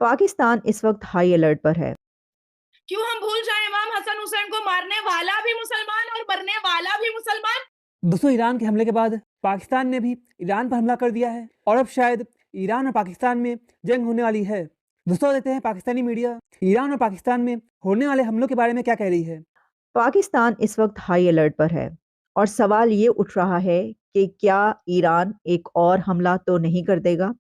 पाकिस्तान इस वक्त high alert पर है। क्यों हम भूल जाएं इमाम हसन हुसैन को? मारने वाला भी मुसलमान और मरने वाला भी मुसलमान। दोस्तों, ईरान के हमले के बाद पाकिस्तान ने भी ईरान पर हमला कर दिया है और अब शायद ईरान और पाकिस्तान में जंग होने वाली है। दोस्तों, देखते हैं पाकिस्तानी मीडिया ईरान और पाकिस्तान में होने वाले हमलों के बारे में क्या कह रही है। पाकिस्तान इस वक्त हाई अलर्ट पर है और सवाल ये उठ रहा है कि क्या ईरान एक और हमला तो नहीं कर देगा।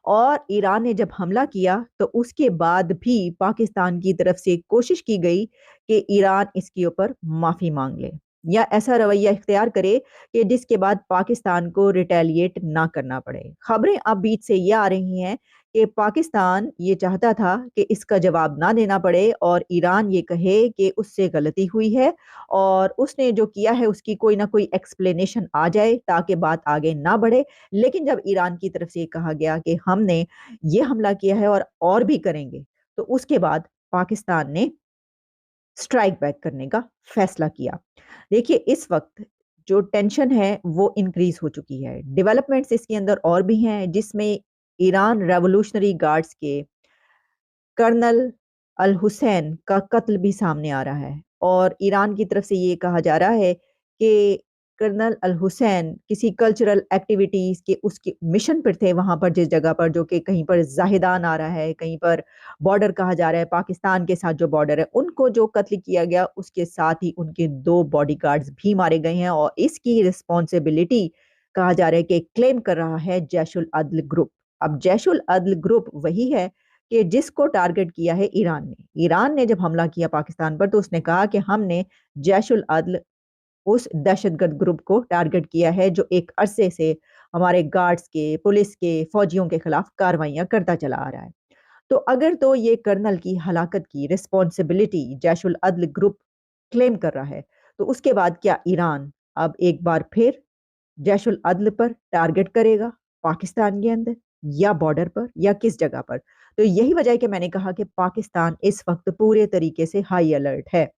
और ईरान ने जब हमला किया तो उसके बाद भी पाकिस्तान की तरफ से कोशिश की गई कि ईरान इसके ऊपर माफी मांग ले या ऐसा रवैया इख्तियार करे कि जिसके बाद पाकिस्तान को रिटेलिएट ना करना पड़े। खबरें अब बीच से ये आ रही हैं कि पाकिस्तान ये चाहता था कि इसका जवाब ना देना पड़े और ईरान ये कहे कि उससे गलती हुई है और उसने जो किया है उसकी कोई ना कोई एक्सप्लेनेशन आ जाए ताकि बात आगे ना बढ़े। लेकिन जब ईरान की तरफ से कहा गया कि हमने ये हमला किया है और भी करेंगे, तो उसके बाद पाकिस्तान ने स्ट्राइक बैक करने का फैसला किया। देखिए, इस वक्त जो टेंशन है वो इंक्रीज हो चुकी है। डेवलपमेंट्स इसके अंदर और भी हैं, जिसमें ईरान रेवोल्यूशनरी गार्ड्स के कर्नल अल हुसैन का कत्ल भी सामने आ रहा है और ईरान की तरफ से ये कहा जा रहा है कि कर्नल अल हुसैन किसी कल्चरल एक्टिविटीज के उसके मिशन पर थे वहां पर, जिस जगह पर जो कि कहीं पर जाहिदान आ रहा है, कहीं पर बॉर्डर कहा जा रहा है पाकिस्तान के साथ जो बॉर्डर है, उनको जो कत्ल किया गया उसके साथ ही उनके दो बॉडीगार्ड्स भी मारे गए हैं और इसकी रिस्पॉन्सिबिलिटी कहा जा रहा है कि क्लेम कर रहा है जैशुल अदल ग्रुप। अब जैशुल अदल ग्रुप वही है कि जिसको टारगेट किया है ईरान ने। ईरान ने जब हमला किया पाकिस्तान पर तो उसने कहा कि हमने जैशुल अदल उस दहशतगर्द ग्रुप को टारगेट किया है जो एक अरसे से हमारे गार्ड्स के, पुलिस के, फौजियों के खिलाफ कार्रवाइयां करता चला आ रहा है। तो अगर तो ये कर्नल की हलाकत की रिस्पॉन्सिबिलिटी जैशुल अदल ग्रुप क्लेम कर रहा है, तो उसके बाद क्या ईरान अब एक बार फिर जैशुल अदल पर टारगेट करेगा, पाकिस्तान के अंदर या बॉर्डर पर या किस जगह पर? तो यही वजह है कि मैंने कहा कि पाकिस्तान इस वक्त पूरे तरीके से हाई अलर्ट है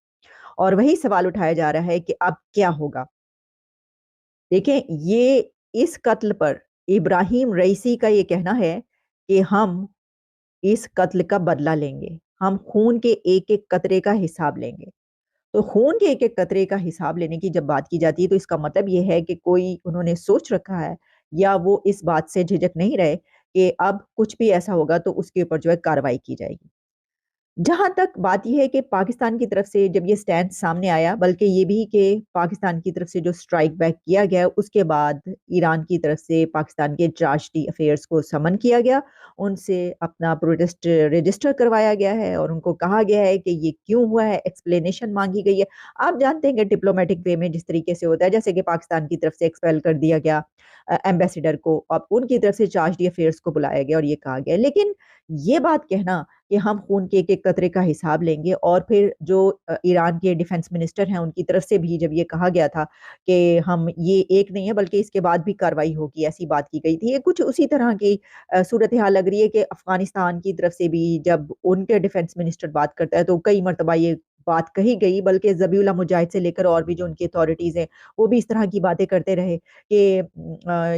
और वही सवाल उठाया जा रहा है कि अब क्या होगा। देखें, ये इस कत्ल पर इब्राहिम रईसी का ये कहना है कि हम इस कत्ल का बदला लेंगे, हम खून के एक एक कतरे का हिसाब लेंगे। तो खून के एक एक कतरे का हिसाब लेने की जब बात की जाती है तो इसका मतलब ये है कि कोई उन्होंने सोच रखा है या वो इस बात से झिझक नहीं रहे कि अब कुछ भी ऐसा होगा तो उसके ऊपर जो है कार्रवाई की जाएगी। जहां तक बात यह है कि पाकिस्तान की तरफ से जब ये स्टैंड सामने आया, बल्कि ये भी कि पाकिस्तान की तरफ से जो स्ट्राइक बैक किया गया उसके बाद ईरान की तरफ से पाकिस्तान के चार्ज डी अफेयर्स को समन किया गया, उनसे अपना प्रोटेस्ट रजिस्टर करवाया गया है और उनको कहा गया है कि ये क्यों हुआ है, एक्सप्लेनेशन मांगी गई है। आप जानते हैं कि डिप्लोमेटिक वे में जिस तरीके से होता है, जैसे कि पाकिस्तान की तरफ से एक्सपेल कर दिया गया एम्बेसडर को, अब उनकी तरफ से चार्ज डी अफेयर्स को बुलाया गया और ये कहा गया। लेकिन ये बात कहना कि हम खून के एक एक कतरे का हिसाब लेंगे और फिर जो ईरान के डिफेंस मिनिस्टर हैं उनकी तरफ से भी जब ये कहा गया था कि हम ये एक नहीं है बल्कि इसके बाद भी कार्रवाई होगी, ऐसी बात की गई थी। ये कुछ उसी तरह की सूरत हाल लग रही है कि अफगानिस्तान की तरफ से भी जब उनके डिफेंस मिनिस्टर बात करता है तो कई मरतबा ये बात कही गई, बल्कि जबीउल्लाह मुजाहिद से लेकर और भी जो उनकी अथॉरिटीज हैं वो भी इस तरह की बातें करते रहे कि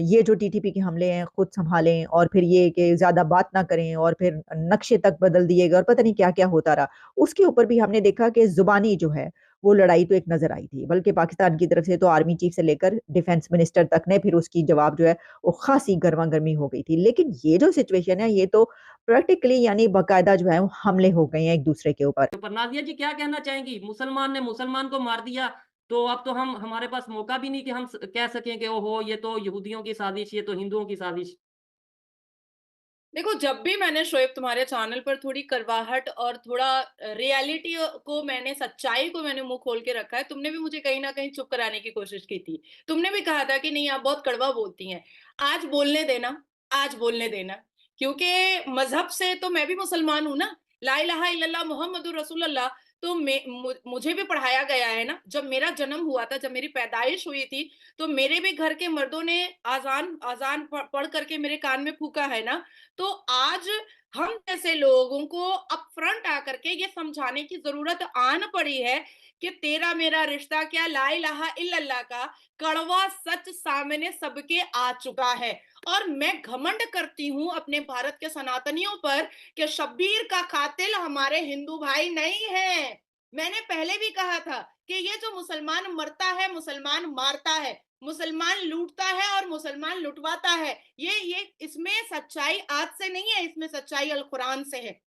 ये जो टीटीपी के हमले हैं खुद संभालें और फिर ये कि ज्यादा बात ना करें और फिर नक्शे तक बदल दिए गए और पता नहीं क्या क्या होता रहा। उसके ऊपर भी हमने देखा कि जुबानी जो है वो लड़ाई तो एक नजर आई थी, बल्कि पाकिस्तान की तरफ से तो आर्मी चीफ से लेकर डिफेंस मिनिस्टर तक ने फिर उसकी जवाब जो है वो खासी गर्मा गर्मी हो गई थी। लेकिन ये जो सिचुएशन है ये तो प्रैक्टिकली यानी बाकायदा जो है वो हमले हो गए हैं एक दूसरे के ऊपर। पर नाज़िया जी क्या कहना चाहेंगी? मुसलमान ने मुसलमान को मार दिया, तो अब तो हम हमारे पास मौका भी नहीं कि हम कह सकें कि ओहो ये तो यहूदियों की साजिश, ये तो हिंदुओं की साजिश। देखो, जब भी मैंने शोएब तुम्हारे चैनल पर थोड़ी करवाहट और थोड़ा रियलिटी को मैंने, सच्चाई को मैंने मुंह खोल के रखा है, तुमने भी मुझे कहीं ना कहीं चुप कराने की कोशिश की थी। तुमने भी कहा था कि नहीं आप बहुत कड़वा बोलती हैं। आज बोलने देना, आज बोलने देना, क्योंकि मजहब से तो मैं भी मुसलमान हूं ना। ला इलाहा इल्लल्लाह मुहम्मदुर रसूलुल्लाह तो मुझे भी पढ़ाया गया है ना। जब मेरा जन्म हुआ था, जब मेरी पैदाइश हुई थी, तो मेरे भी घर के मर्दों ने आजान आजान पढ़ करके मेरे कान में फूका है ना। तो आज हम जैसे लोगों को अपफ्रंट आकर के ये समझाने की जरूरत आन पड़ी है कि तेरा मेरा रिश्ता क्या, ला इलाहा इल्लल्लाह का कड़वा सच सामने सबके आ चुका है। और मैं घमंड करती हूं अपने भारत के सनातनियों पर कि शब्बीर का कातिल हमारे हिंदू भाई नहीं है। मैंने पहले भी कहा था कि ये जो मुसलमान मरता है, मुसलमान मारता है, मुसलमान लूटता है और मुसलमान लुटवाता है, ये इसमें सच्चाई आज से नहीं है, इसमें सच्चाई अल कुरान से है।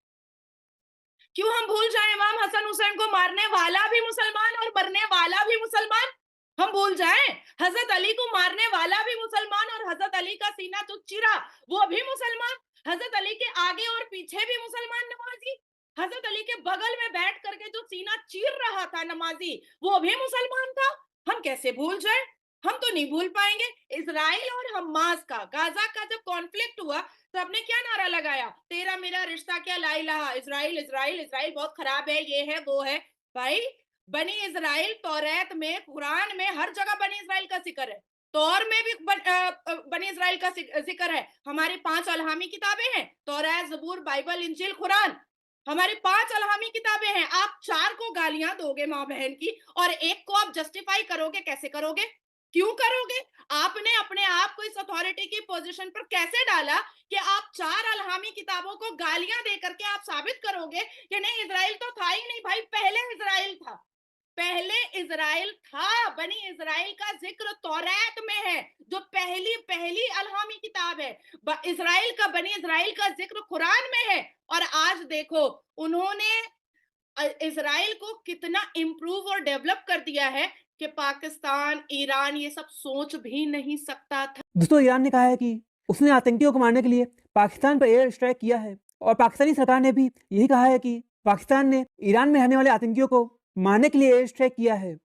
क्यों हम भूल जाए इमाम हसन हुसैन को मारने वाला भी मुसलमान और मरने वाला भी मुसलमान? हम भूल जाएं हजरत अली को मारने वाला भी मुसलमान और हजरत अली का सीना जो चिरा वो भी मुसलमान, हजरत अली के आगे और पीछे भी मुसलमान नमाजी, हजरत अली के बगल में बैठ करके जो सीना चीर रहा था नमाजी वो भी मुसलमान था। हम कैसे भूल जाए? हम तो नहीं भूल पाएंगे। इजराइल और हमास का, गाजा का जब कॉन्फ्लिक्ट हुआ सबने क्या नारा लगाया, तेरा मेरा रिश्ता क्या, ला इलाहा, इजराइल इजराइल इजराइल बहुत खराब है, ये है वो है। भाई बनी इजराइल तौरात में, कुरान में हर जगह बनी इजराइल का जिक्र है, तौर में भी बनी इजराइल का जिक्र है। हमारी 5 अलहामी किताबें हैं, तौरात, जबूर, बाइबल, इंजील, कुरान, हमारी 5 अलहामी किताबें हैं। आप 4 को गालियां दोगे माँ बहन की और एक को आप जस्टिफाई करोगे, कैसे करोगे? क्यों करोगे? आपने अपने आप को इस अथॉरिटी की पोजीशन पर कैसे डाला कि आप 4 अलहामी किताबों को गालियां दे करके आप साबित करोगे कि नहीं इजराइल तो था ही नहीं। भाई पहले इजराइल था, पहले इजराइल था। बनी इजराइल का जिक्र तौरात में है, जो पहली पहली अलहामी किताब है। इजराइल का, बनी इजराइल का जिक्र कुरान में है। और आज देखो उन्होंने इजराइल को कितना इंप्रूव और डेवलप कर दिया है कि पाकिस्तान, ईरान ये सब सोच भी नहीं सकता था। दोस्तों, ईरान ने कहा है कि उसने आतंकियों को मारने के लिए पाकिस्तान पर एयर स्ट्राइक किया है और पाकिस्तानी सरकार ने भी यही कहा है कि पाकिस्तान ने ईरान में रहने वाले आतंकियों को मारने के लिए एयर स्ट्राइक किया है।